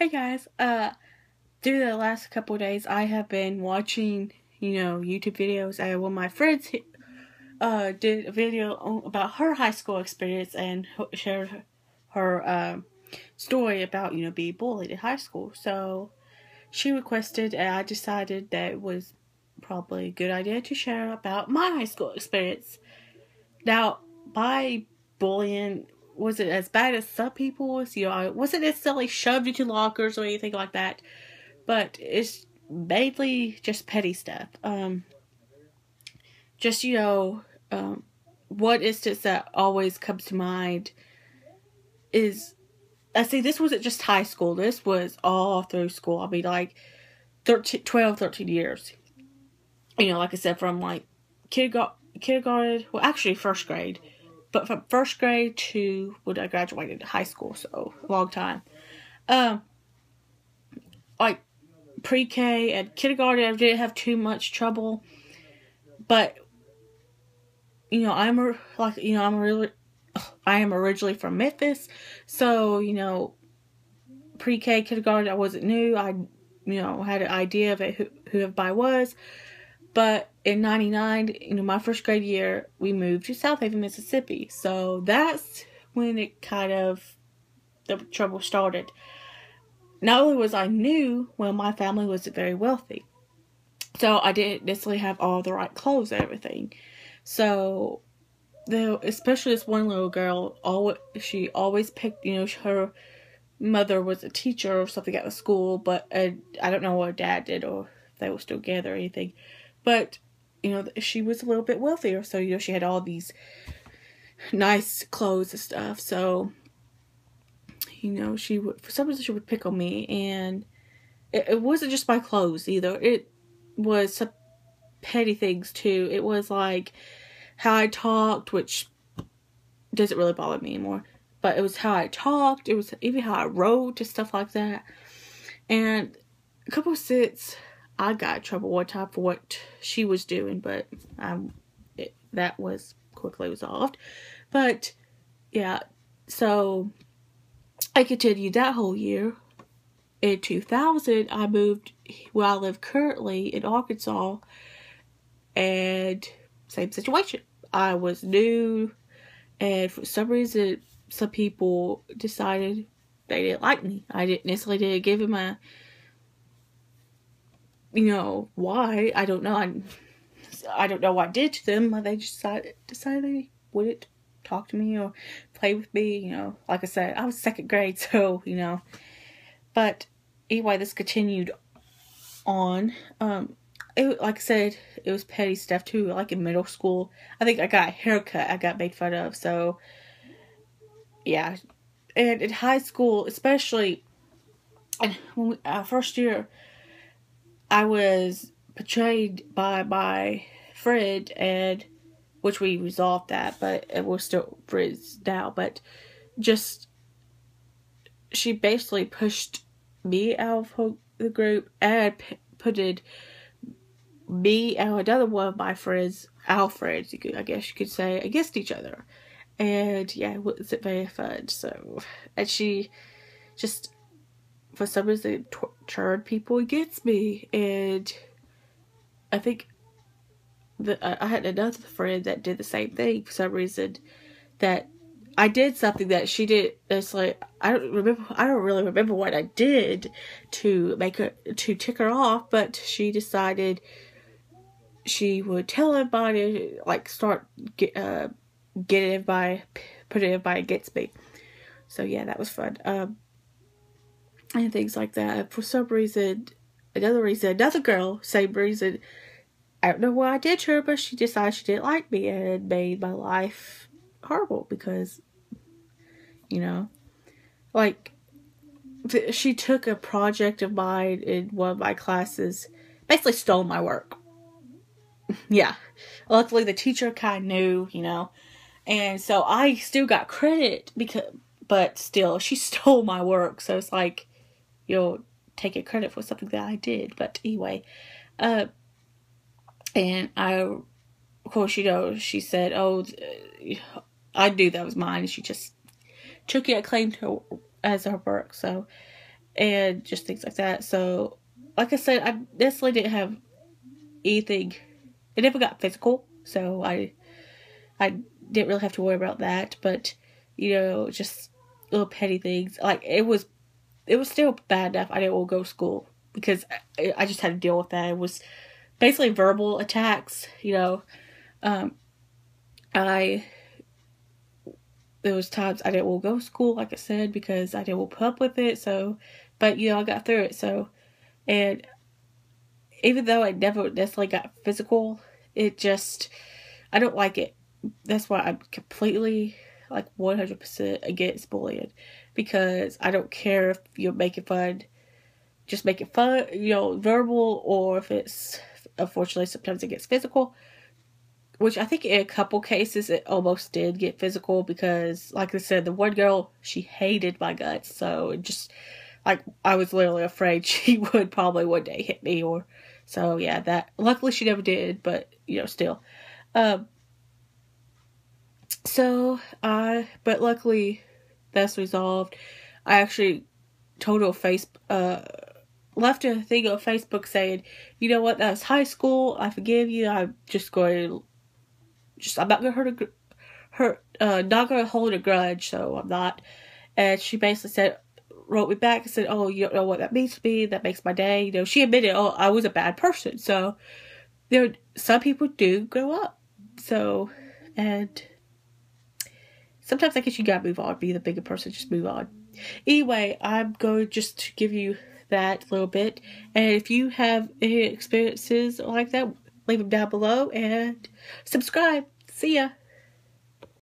Hey guys, through the last couple of days, I have been watching, YouTube videos. One of my friends, did a video about her high school experience and shared her, story about, being bullied in high school. So she requested, and I decided that it was probably a good idea to share about my high school experience. Now, by bullying, was it as bad as some people was? I wasn't necessarily shoved into lockers or anything like that, but it's mainly just petty stuff. Just one instance that always comes to mind is, I see this wasn't just high school. This was all through school. I mean, like 13 years. Like I said, from like kindergarten, well, actually first grade, but from first grade to when I graduated high school, so a long time. Like pre-K and kindergarten, I didn't have too much trouble, but I am originally from Memphis, so pre-K, kindergarten, I wasn't new. I had an idea of who everybody was. But in 99, my first grade year, we moved to South Haven, Mississippi. So that's when the trouble started. Not only was I new, well, my family wasn't very wealthy. So I didn't necessarily have all the right clothes and everything. So, especially this one little girl, she always picked, her mother was a teacher or something at the school, but I don't know what her dad did or if they were still together or anything. But, she was a little bit wealthier, so, she had all these nice clothes and stuff. So, for some reason she would pick on me, and it wasn't just my clothes either. It was some petty things too. It was like how I talked, which doesn't really bother me anymore. But it was how I talked. It was even how I wrote and stuff like that. And a couple of sits, I got in trouble one time for what she was doing, but that was quickly resolved. But, yeah, so I continued that whole year. In 2000, I moved where I live currently in Arkansas, and same situation. I was new, and for some reason, some people decided they didn't like me. I didn't necessarily give them a why. I don't know. I don't know what I did to them. They just decided they wouldn't talk to me or play with me. Like I said, I was second grade, so, But anyway, this continued on. Like I said, it was petty stuff too. Like in middle school, I think I got a haircut I got made fun of. So, yeah. And in high school, especially, when first year, I was betrayed by my friend, and which we resolved that, but we're still friends now. But just, she basically pushed me out of the group and put me and another one of my friends, our friends, I guess you could say, against each other. And yeah, it wasn't very fun. So, and she just, for some reason, turned people against me. And I think I had another friend that did the same thing for some reason, that I did something that she did. It's like, I don't really remember what I did to tick her off, but she decided she would tell everybody, like, start getting everybody, putting everybody against me. So yeah, that was fun. And things like that. For some reason, another girl, same reason, I don't know what I did to her, but she decided she didn't like me and made my life horrible because, like, she took a project of mine in one of my classes, basically stole my work. Yeah. Luckily, the teacher kind of knew, and so I still got credit but still, she stole my work, so it's like, taking credit for something that I did. But anyway, and of course, she said, oh, I knew that was mine, and she just took it and claimed her as her work. So, and just things like that. So, like I said, I necessarily didn't have anything. It never got physical, so I didn't really have to worry about that. But just little petty things. Like it was still bad enough. I didn't want to go to school because I just had to deal with that. It was basically verbal attacks. I there was times I didn't want to go to school, like I said, because I didn't want to put up with it. So, but I got through it. So, and even though I never necessarily got physical, I don't like it. That's why I'm completely, like 100% against bullying, because I don't care if you're making fun, just make it fun, verbal, or if it's, unfortunately, sometimes it gets physical. Which I think in a couple cases it almost did get physical because, like I said, the one girl, she hated my guts. So it just, like, I was literally afraid she would probably one day hit me so yeah, that, luckily she never did, but, still. But luckily that's resolved. I actually told her left a thing on Facebook saying, you know what, that was high school, I forgive you, I'm not gonna hold a grudge, so I'm not. And she basically wrote me back and said, oh, you don't know what that means to me, that makes my day. She admitted, oh, I was a bad person. So some people do grow up. So, and sometimes I guess you gotta move on, be the bigger person, just move on. Anyway, I'm going just to give you that little bit. And if you have any experiences like that, leave them down below and subscribe. See ya.